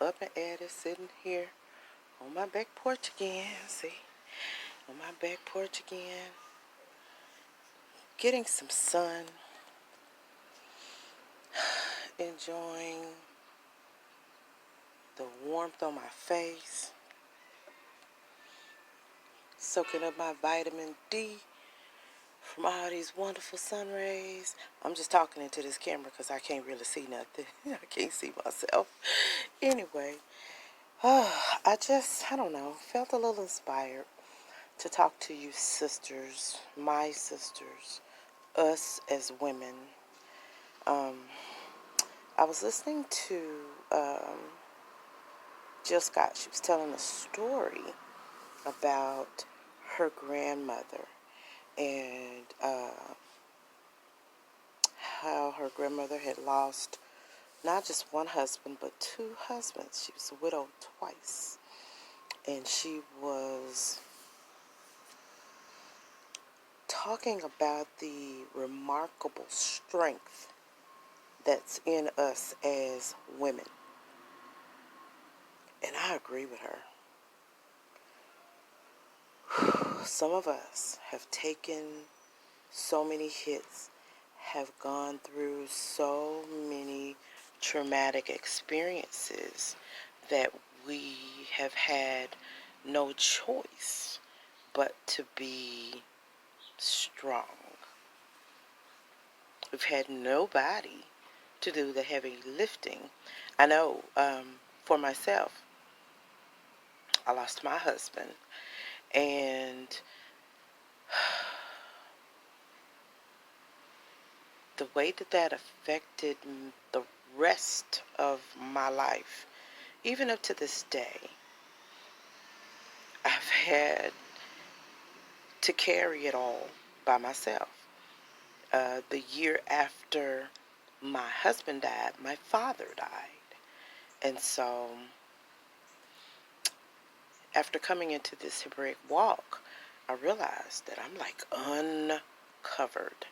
up and at it, sitting here on my back porch again. See, on my back porch again, getting some sun, enjoying the warmth on my face, soaking up my vitamin D from all these wonderful sun rays. I'm just talking into this camera because I can't really see nothing. I can't see myself. Anyway, I don't know, felt a little inspired to talk to you sisters, my sisters, us as women. I was listening to Jill Scott. She was telling a story about her grandmother and how her grandmother had lost not just one husband but two husbands. She was a widow twice, and she was talking about the remarkable strength that's in us as women. And I agree with her. Some of us have taken so many hits, have gone through so many traumatic experiences that we have had no choice but to be strong. We've had nobody to do the heavy lifting. I know, for myself, I lost my husband, and the way that affected the rest of my life, even up to this day, I've had to carry it all by myself. The year after my husband died, my father died. And so, after coming into this Hebraic walk, I realized that I'm like uncovered.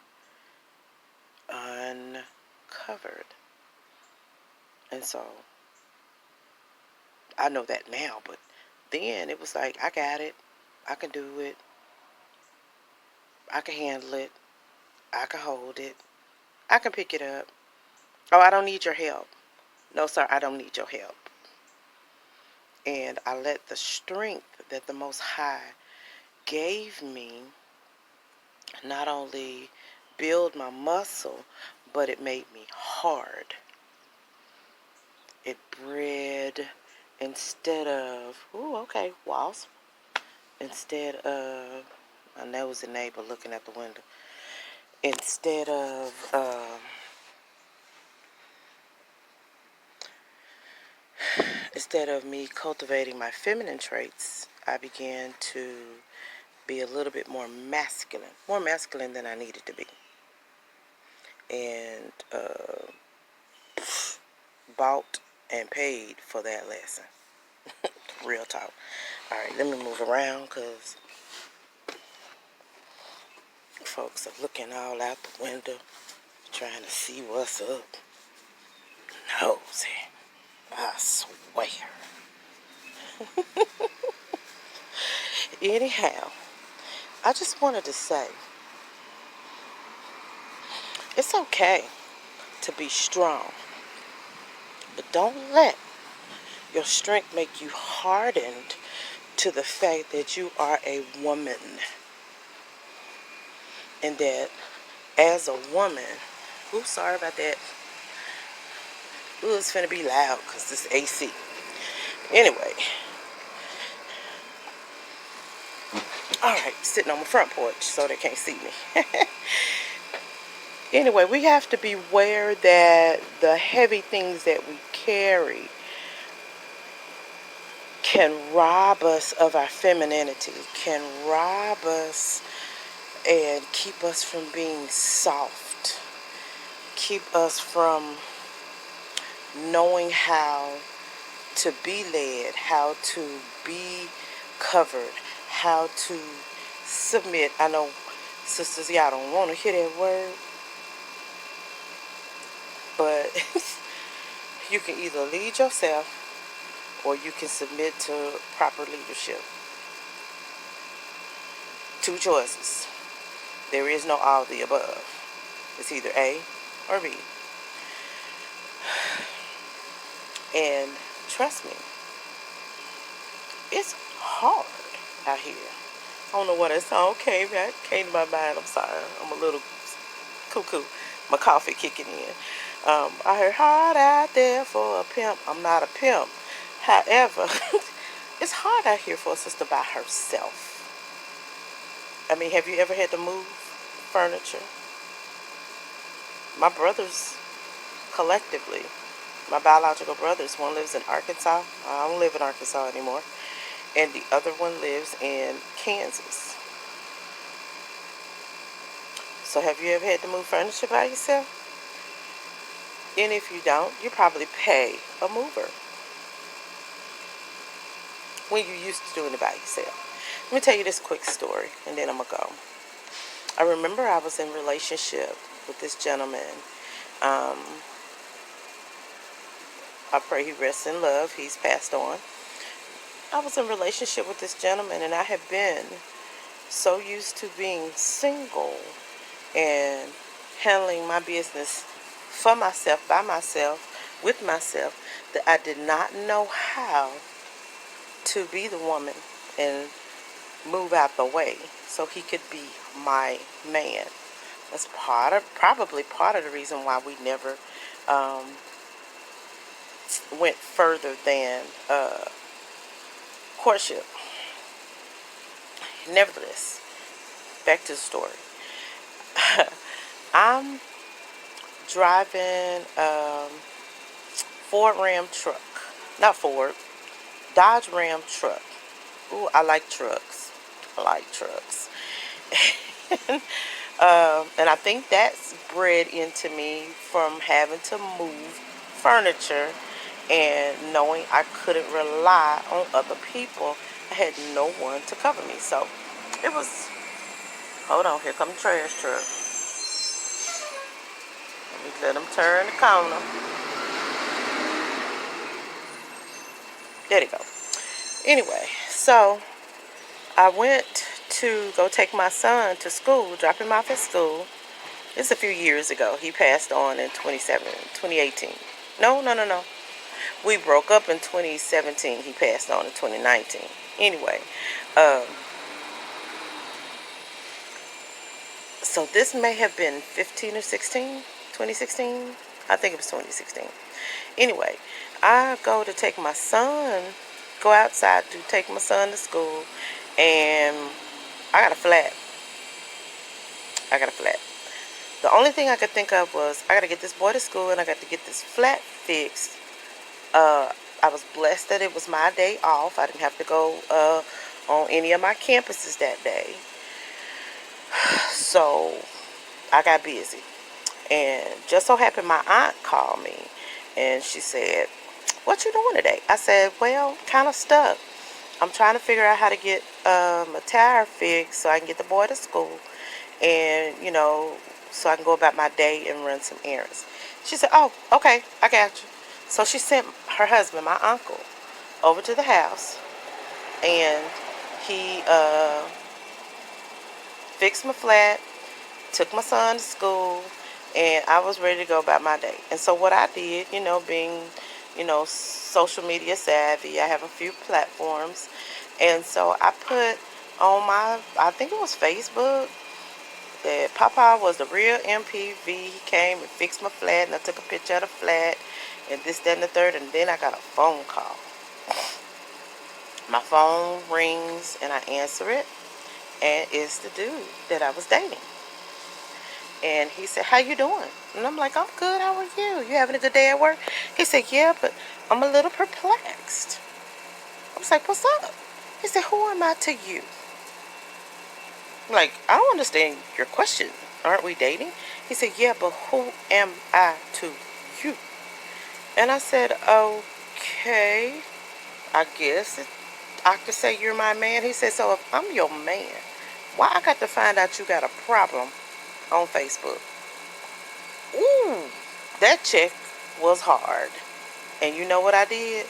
And so, I know that now, but then it was like, I got it. I can do it. I can handle it. I can hold it. I can pick it up. Oh, I don't need your help. No, sir, I don't need your help. And I let the strength that the Most High gave me not only build my muscle, but it made me hard. It bred, instead of, walls. Instead of, I know it was a neighbor looking at the window. Instead of me cultivating my feminine traits, I began to be a little bit more masculine than I needed to be. And bought and paid for that lesson. Real talk. Alright, let me move around because folks are looking all out the window trying to see what's up. Nosy, I swear. Anyhow, I just wanted to say, it's okay to be strong, but don't let your strength make you hardened to the fact that you are a woman. And that as a woman, sorry about that. It's finna be loud because this AC. Anyway. Alright, sitting on my front porch so they can't see me. Anyway, we have to be aware that the heavy things that we carry can rob us of our femininity, can rob us and keep us from being soft, keep us from knowing how to be led, how to be covered, how to submit. I know, sisters, y'all don't want to hear that word, but you can either lead yourself or you can submit to proper leadership. Two choices. There is no all of the above. It's either A or B. And trust me, it's hard out here. I don't know what that song came to my mind. I'm sorry. I'm a little cuckoo. My coffee kicking in. I heard hard out there for a pimp. I'm not a pimp. However, it's hard out here for a sister by herself. I mean, have you ever had to move furniture? My brothers, collectively, my biological brothers, one lives in Arkansas. I don't live in Arkansas anymore. And the other one lives in Kansas. So have you ever had to move furniture by yourself? And if you don't, you probably pay a mover when you're used to doing it by yourself. Let me tell you this quick story, and then I'm going to go. I remember I was in a relationship with this gentleman. I pray he rests in love. He's passed on. I was in a relationship with this gentleman, and I had been so used to being single and handling my business for myself, by myself, with myself, that I did not know how to be the woman and move out the way so he could be my man. That's probably part of the reason why we never went further than courtship. Nevertheless, back to the story. I'm driving Ford Ram truck. Not Ford. Dodge Ram truck. Ooh, I like trucks. I like trucks. And I think that's bred into me from having to move furniture and knowing I couldn't rely on other people. I had no one to cover me. So it was, hold on, here comes the trash truck. Let them turn the corner. There they go. Anyway, so I went to go take my son to school, drop him off at school. This is a few years ago. He passed on in 2018. No. We broke up in 2017. He passed on in 2019. Anyway, so this may have been 15 or 16, 2016. I think it was 2016. Anyway, I go to take my son, go outside to take my son to school, and I got a flat. The only thing I could think of was I got to get this boy to school and I got to get this flat fixed. I was blessed that it was my day off. I didn't have to go on any of my campuses that day. So I got busy. And just so happened my aunt called me and she said, "What you doing today?" I said, "Well, kind of stuck. I'm trying to figure out how to get a tire fixed so I can get the boy to school and, so I can go about my day and run some errands." She said, "Oh, okay, I got you." So she sent her husband, my uncle, over to the house and he fixed my flat, took my son to school, and I was ready to go about my day. And so what I did, being, social media savvy, I have a few platforms, and so I put on I think it was Facebook, that Papa was the real MPV. He came and fixed my flat, and I took a picture of the flat, and this, that, and the third, and then I got a phone call. My phone rings, and I answer it, and it's the dude that I was dating. And he said, "How you doing?" And I'm like, "I'm good. How are you? You having a good day at work?" He said, "Yeah, but I'm a little perplexed." I was like, "What's up?" He said, "Who am I to you?" I'm like, "I don't understand your question. Aren't we dating?" He said, "Yeah, but who am I to you?" And I said, "Okay, I guess I could say you're my man." He said, "So if I'm your man, why I got to find out you got a problem on Facebook?" Ooh, that check was hard. And you know what I did?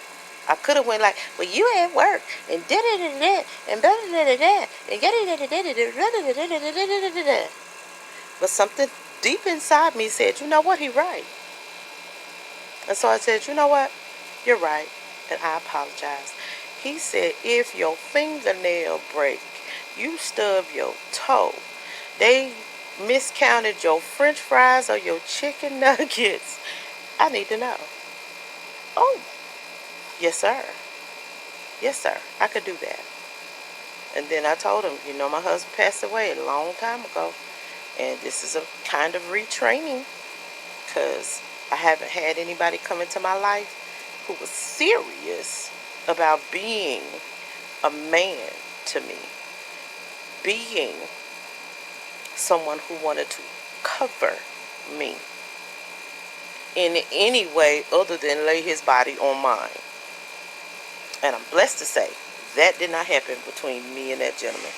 I could have went like, well, you at work and da da da da and da da da da and da da da. But something deep inside me said, you know what, he right. And so I said, you know what, you're right, and I apologize. He said, if your fingernail break, you stub your toe, they miscounted your french fries or your chicken nuggets, I need to know. Oh, yes, sir. Yes, sir. I could do that. And then I told him, you know, my husband passed away a long time ago. And this is a kind of retraining because I haven't had anybody come into my life who was serious about being a man to me, being someone who wanted to cover me in any way other than lay his body on mine. And I'm blessed to say that did not happen between me and that gentleman.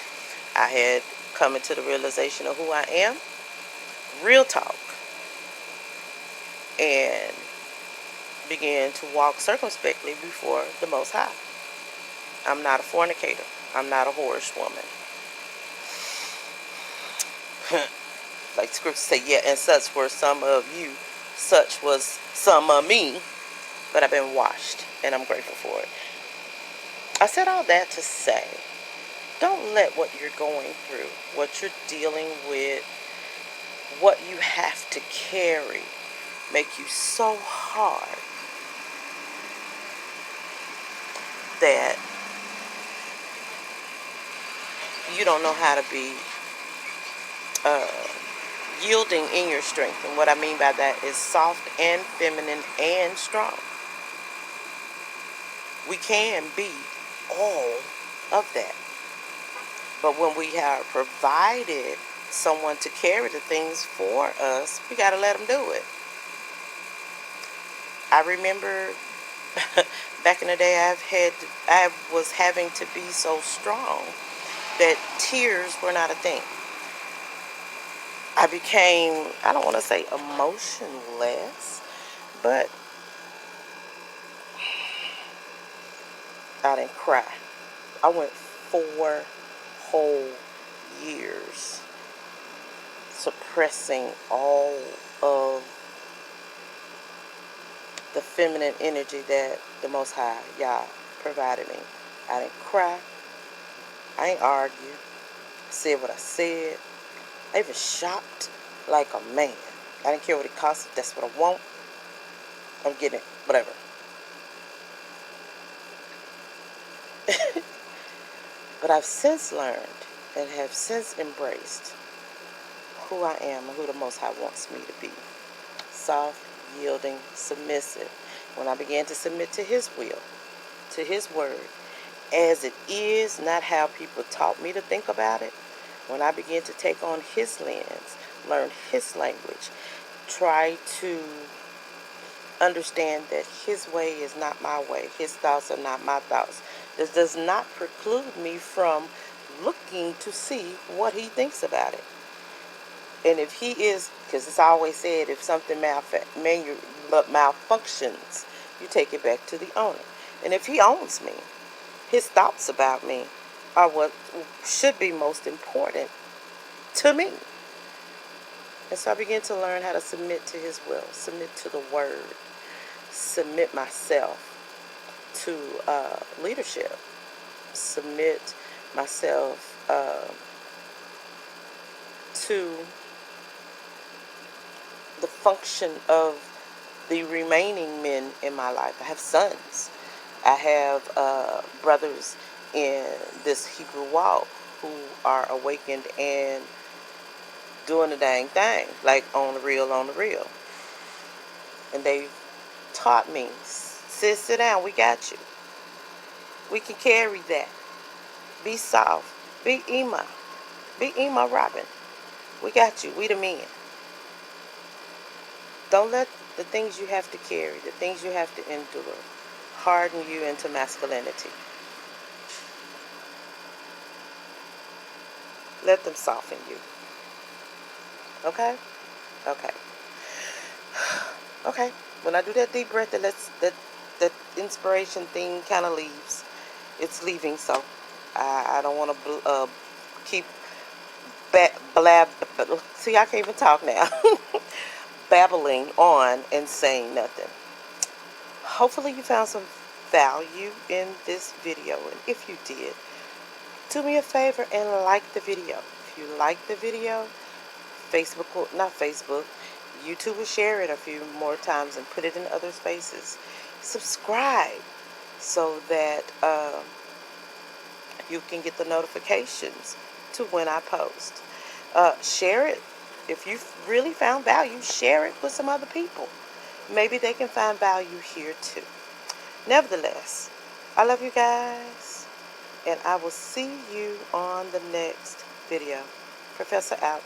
I had come into the realization of who I am, real talk, and began to walk circumspectly before the Most High. I'm not a fornicator. I'm not a whorish woman. Like scripture say, yeah, and such were some of you, such was some of me, but I've been washed, and I'm grateful for it. I said all that to say, don't let what you're going through, what you're dealing with, what you have to carry, make you so hard that you don't know how to be uh, yielding in your strength. And what I mean by that is soft and feminine and strong. We can be all of that. But when we have provided someone to carry the things for us, we got to let them do it. I remember back in the day I was having to be so strong that tears were not a thing. I became, I don't want to say emotionless, but I didn't cry. I went 4 whole years suppressing all of the feminine energy that the Most High, Yah, provided me. I didn't cry. I ain't argue. I said what I said. I even shopped like a man. I didn't care what it cost. If that's what I want, I'm getting it. Whatever. But I've since learned and have since embraced who I am and who the Most High wants me to be. Soft, yielding, submissive. When I began to submit to His will, to His word, as it is, not how people taught me to think about it. When I began to take on His lens, learn His language, try to understand that His way is not my way, His thoughts are not my thoughts. This does not preclude me from looking to see what He thinks about it. And if He is, because it's always said, if something malfunctions, you take it back to the owner. And if He owns me, His thoughts about me are what should be most important to me. And so I began to learn how to submit to His will, submit to the word, submit myself to leadership, submit myself to the function of the remaining men in my life. I have sons. I have brothers in this Hebrew walk who are awakened and doing the dang thing, like on the real, on the real. And they taught me, sis, sit down, we got you. We can carry that. Be soft. Be Ema. Be Ema Robin. We got you. We the men. Don't let the things you have to carry, the things you have to endure, harden you into masculinity. Let them soften you. Okay? Okay. Okay. When I do that deep breath, the inspiration thing kind of leaves. It's leaving, so I don't want to keep blab. See, I can't even talk now. Babbling on and saying nothing. Hopefully you found some value in this video, and if you did, do me a favor and like the video. If you like the video, Facebook will, not Facebook, YouTube will share it a few more times and put it in other spaces. Subscribe so that you can get the notifications to when I post. Share it. If you really found value, share it with some other people. Maybe they can find value here too. Nevertheless, I love you guys, and I will see you on the next video. Professor out.